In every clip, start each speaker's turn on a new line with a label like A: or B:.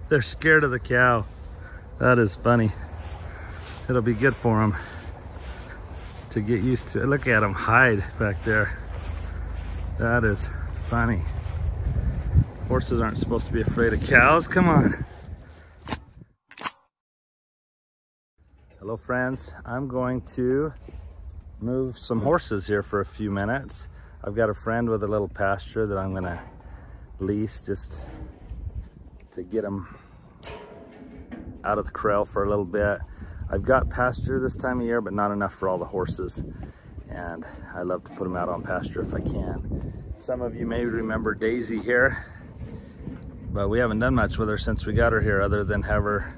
A: They're scared of the cow. That is funny. It'll be good for them to get used to it. Look at them hide back there. That is funny. Horses aren't supposed to be afraid of cows. Come on. Hello friends, I'm going to move some horses here for a few minutes. I've got a friend with a little pasture that I'm gonna lease just to get them out of the corral for a little bit. I've got pasture this time of year, but not enough for all the horses. And I love to put them out on pasture if I can. Some of you may remember Daisy here, but we haven't done much with her since we got her here other than have her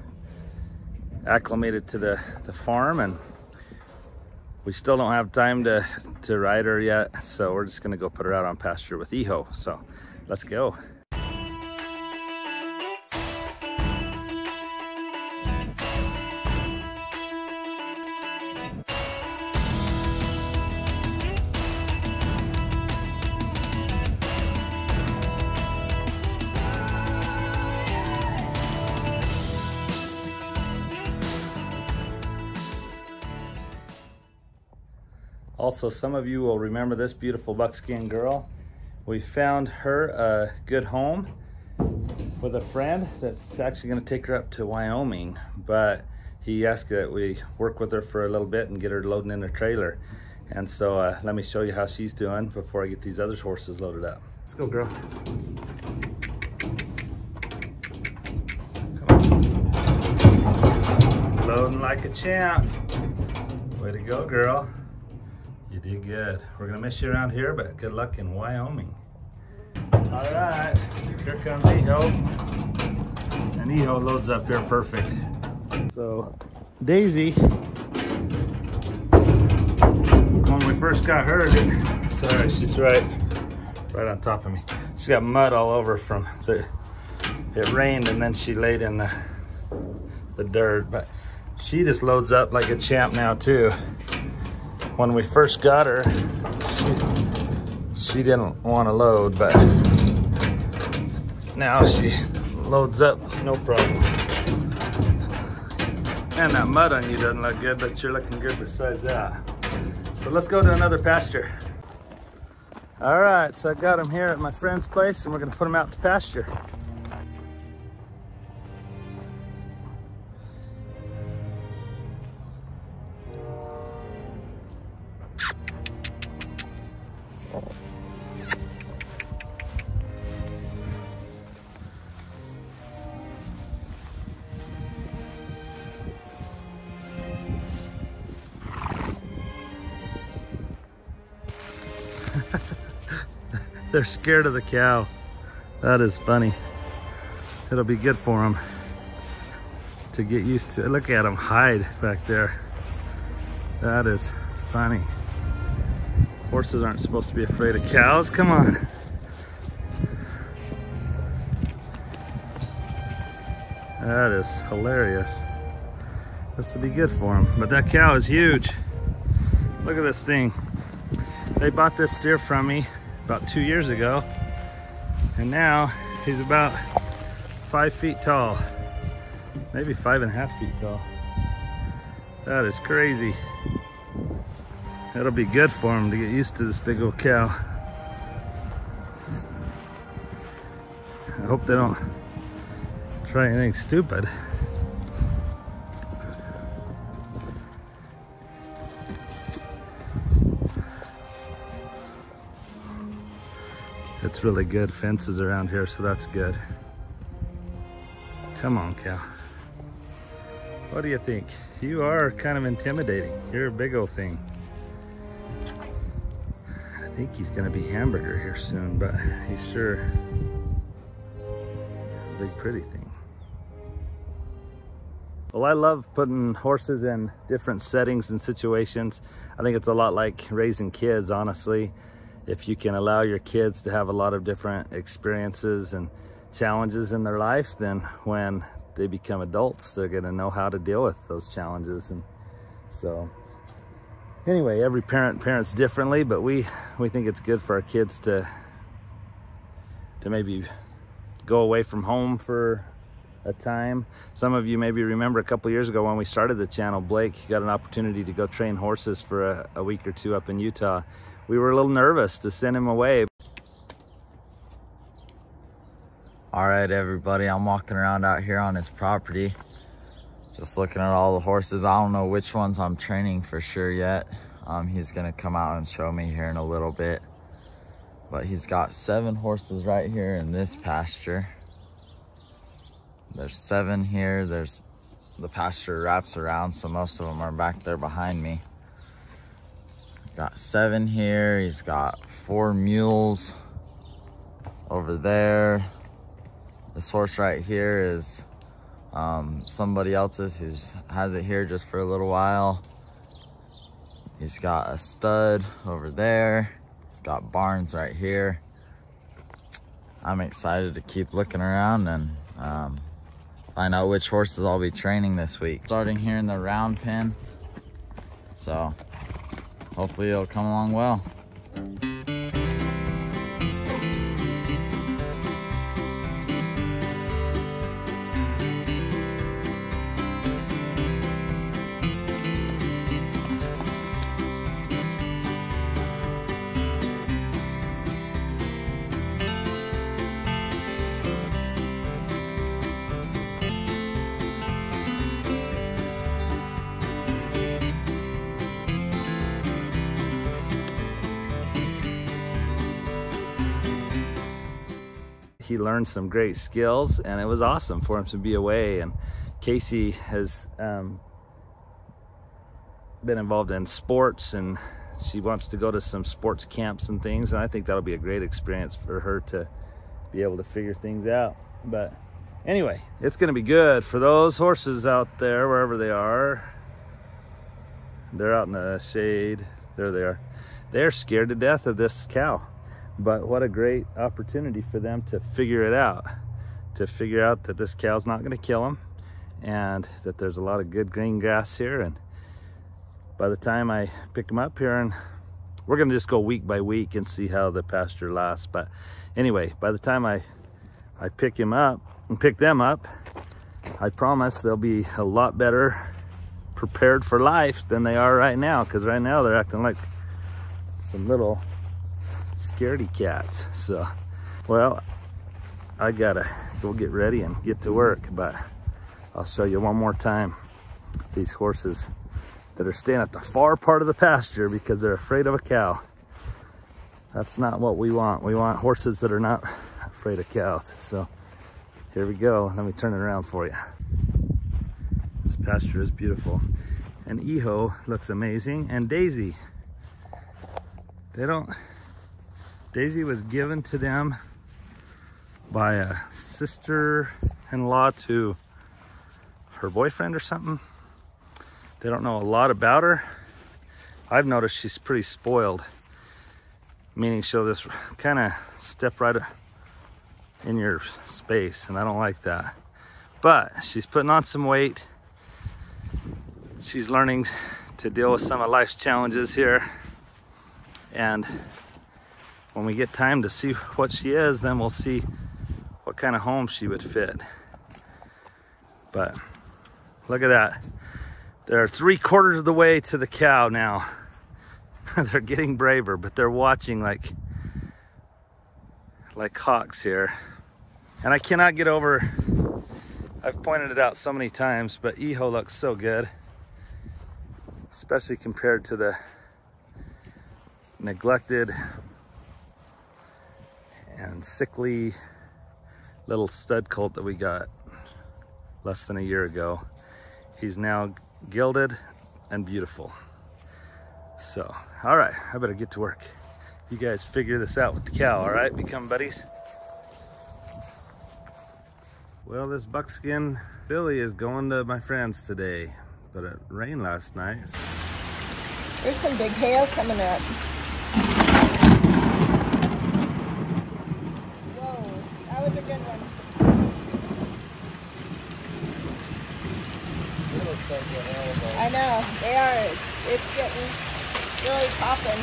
A: acclimated to the farm, and we still don't have time to ride her yet. So we're just gonna go put her out on pasture with Iho. So let's go. Also, some of you will remember this beautiful buckskin girl. We found her a good home with a friend that's actually going to take her up to Wyoming, but he asked that we work with her for a little bit and get her loading in her trailer. And so let me show you how she's doing before I get these other horses loaded up. Let's go, girl. Come on. Loading like a champ. Way to go, girl. You did good. We're gonna miss you around here, but good luck in Wyoming. All right, here comes Iho. And Iho loads up here perfect. So Daisy, when we first got her, sorry, she's right on top of me. She got mud all over from, so it rained and then she laid in the dirt, but she just loads up like a champ now too. When we first got her, she didn't want to load, but now she loads up, no problem. And that mud on you doesn't look good, but you're looking good besides that. So let's go to another pasture. All right, so I got them here at my friend's place and we're gonna put them out to pasture. They're scared of the cow. That is funny. It'll be good for them to get used to it. Look at them hide back there. That is funny. Horses aren't supposed to be afraid of cows. Come on. That is hilarious. This will be good for them. But that cow is huge. Look at this thing. They bought this steer from me about 2 years ago, and now he's about 5 feet tall, maybe 5.5 feet tall. That is crazy. It'll be good for him to get used to this big old cow. I hope they don't try anything stupid. It's really good fences around here, so that's good. Come on, cow. What do you think? You are kind of intimidating. You're a big old thing. I think he's gonna be hamburger here soon, but he's sure a big pretty thing. Well, I love putting horses in different settings and situations. I think it's a lot like raising kids, honestly. If you can allow your kids to have a lot of different experiences and challenges in their life, then when they become adults, they're gonna know how to deal with those challenges. And so anyway, every parent parents differently, but we think it's good for our kids to maybe go away from home for a time. Some of you maybe remember a couple years ago when we started the channel, Blake got an opportunity to go train horses for a week or two up in Utah. We were a little nervous to send him away.
B: All right, everybody, I'm walking around out here on his property, just looking at all the horses. I don't know which ones I'm training for sure yet. He's gonna come out and show me here in a little bit. But he's got 7 horses right here in this pasture. There's 7 here. There's the pasture wraps around, so most of them are back there behind me. Got 7 here. He's got 4 mules over there. This horse right here is somebody else's who has it here just for a little while. He's got a stud over there. He's got barns right here. I'm excited to keep looking around and find out which horses I'll be training this week. Starting here in the round pen, so hopefully it'll come along well.
A: He learned some great skills, and it was awesome for him to be away. And Casey has been involved in sports, and she wants to go to some sports camps and things, and I think that'll be a great experience for her to be able to figure things out. But anyway, it's going to be good for those horses out there, wherever they are. They're out in the shade. There they are. They're scared to death of this cow. But what a great opportunity for them to figure it out, to figure out that this cow's not going to kill them, and that there's a lot of good green grass here. And by the time I pick them up here, and we're going to just go week by week and see how the pasture lasts. But anyway, by the time I pick them up, I promise they'll be a lot better prepared for life than they are right now, because right now they're acting like some little scaredy cats. So, well, I gotta go get ready and get to work, but I'll show you one more time these horses that are staying at the far part of the pasture because they're afraid of a cow. That's not what we want. We want horses that are not afraid of cows. So here we go. Let me turn it around for you. This pasture is beautiful, and Iho looks amazing, and Daisy. Daisy was given to them by a sister-in-law to her boyfriend or something. They don't know a lot about her. I've noticed she's pretty spoiled, meaning she'll just kind of step right in your space, and I don't like that. But she's putting on some weight. She's learning to deal with some of life's challenges here, and when we get time to see what she is, then we'll see what kind of home she would fit. But look at that. They're 3/4 of the way to the cow now. They're getting braver, but they're watching like hawks here. And I cannot get over, I've pointed it out so many times, but Iho looks so good, especially compared to the neglected and sickly little stud colt that we got less than a year ago. He's now gilded and beautiful. So, all right, I better get to work. You guys figure this out with the cow, all right? Become buddies. Well, this buckskin filly is going to my friends today, but it rained last night.
C: There's some big hail coming up. That was a good one. I know, they are. It's getting really popping.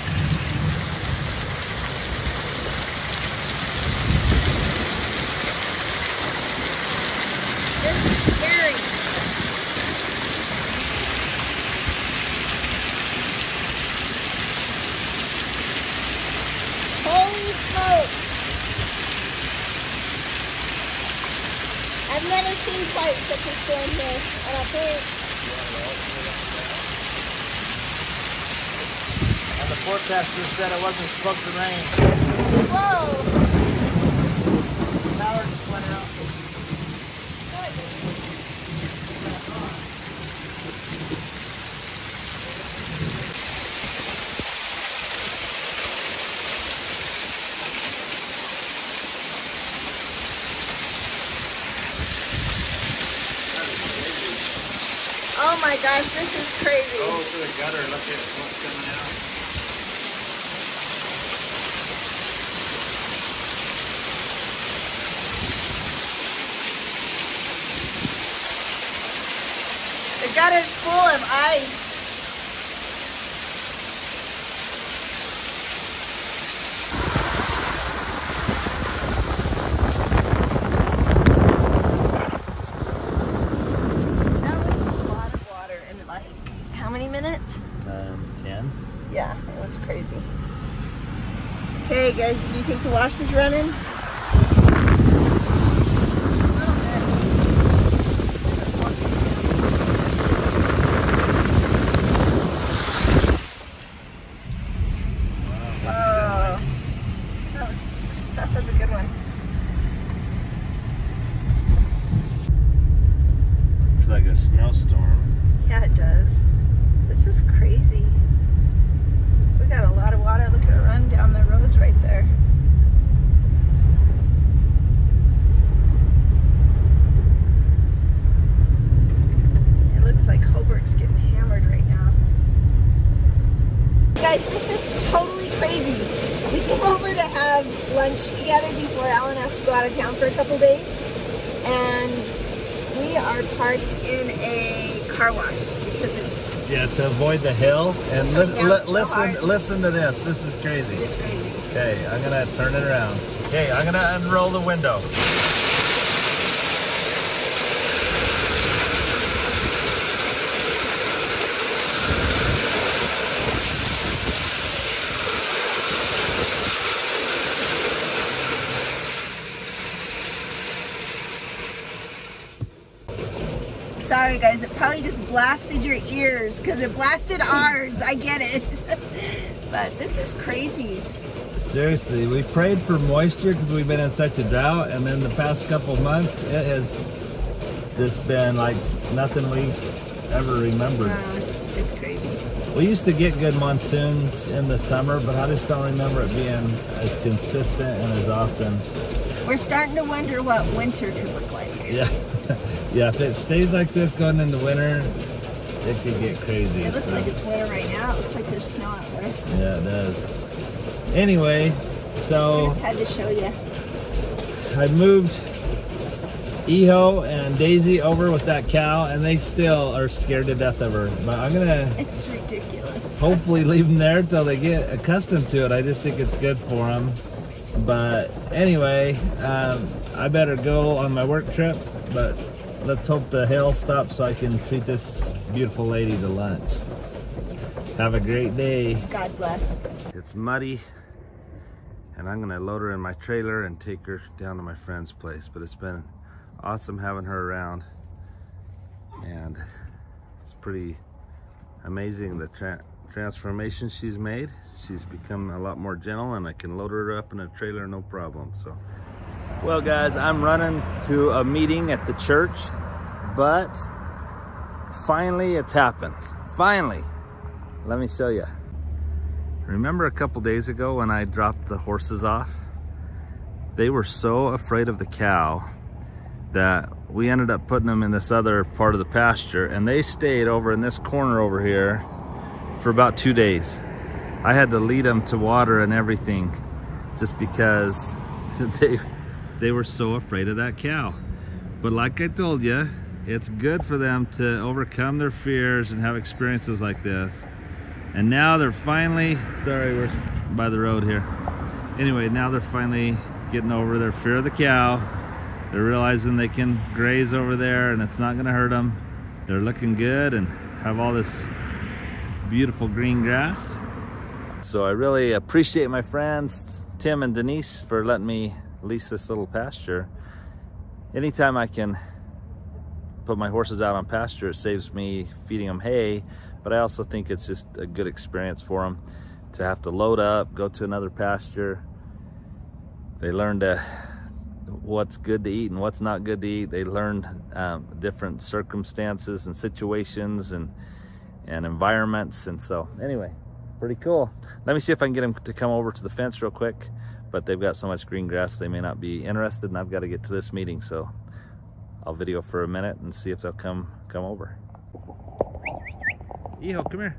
C: I've never seen quite such a storm here, I don't think.
A: And the forecaster said it wasn't supposed to rain.
C: Whoa!
A: Power just went out.
C: Oh my gosh, this is crazy.
A: Go to the gutter, look at what's coming out.
C: The gutter's full of ice. That was a lot of water in like, how many minutes?
A: 10.
C: Yeah, it was crazy. Okay guys, do you think the wash is running? That was a good one.
A: Looks like a snowstorm.
C: Yeah, it does. This is crazy. We got a lot of water. Look at it run down the roads right there. It looks like Holbrook's getting hammered right now. Guys, this is totally crazy. We came over to have lunch together before Alan has to go out of town for a couple days. And we are parked in a car wash because it's...
A: Yeah, to avoid the hill. And listen to this. This is crazy.
C: It's crazy.
A: Okay, I'm gonna turn it around. Okay, I'm gonna unroll the window.
C: Sorry guys, it probably just blasted your ears because it blasted ours. I get it. But this is crazy.
A: Seriously, we prayed for moisture because we've been in such a drought, and then the past couple months it has just been like nothing we've ever remembered.
C: Wow, it's crazy.
A: We used to get good monsoons in the summer, but I just don't remember it being as consistent and as often.
C: We're starting to wonder what winter could look like.
A: Yeah. Yeah, if it stays like this going into winter, it could get crazy.
C: It looks like it's winter right now. It looks like there's snow out there.
A: Yeah, it does. Anyway, so
C: I just had to show you.
A: I moved Iho and Daisy over with that cow, and they still are scared to death of her. But I'm gonna
C: It's ridiculous.
A: hopefully leave them there till they get accustomed to it. I just think it's good for them. But anyway, I better go on my work trip, but let's hope the hail stops so I can treat this beautiful lady to lunch. Have a great day.
C: God bless.
A: It's muddy, and I'm gonna load her in my trailer and take her down to my friend's place. But it's been awesome having her around, and it's pretty amazing the transformation she's made. She's become a lot more gentle, and I can load her up in a trailer no problem. So, well guys, I'm running to a meeting at the church, but finally it's happened. Finally, let me show you. Remember a couple days ago when I dropped the horses off? They were so afraid of the cow that we ended up putting them in this other part of the pasture, and they stayed over in this corner over here for about 2 days. I had to lead them to water and everything just because they were so afraid of that cow. But like I told you, it's good for them to overcome their fears and have experiences like this. And now they're finally, sorry, we're by the road here. Anyway, now they're finally getting over their fear of the cow. They're realizing they can graze over there and it's not gonna hurt them. They're looking good and have all this beautiful green grass. So I really appreciate my friends, Tim and Denise, for letting me lease this little pasture. anytime I can put my horses out on pasture, it saves me feeding them hay, but I also think it's just a good experience for them to have to load up, go to another pasture. They learn what's good to eat and what's not good to eat. They learn different circumstances and situations and environments. And so anyway, pretty cool. Let me see if I can get them to come over to the fence real quick, but they've got so much green grass they may not be interested, and I've got to get to this meeting, so I'll video for a minute and see if they'll come over. Iho, come here.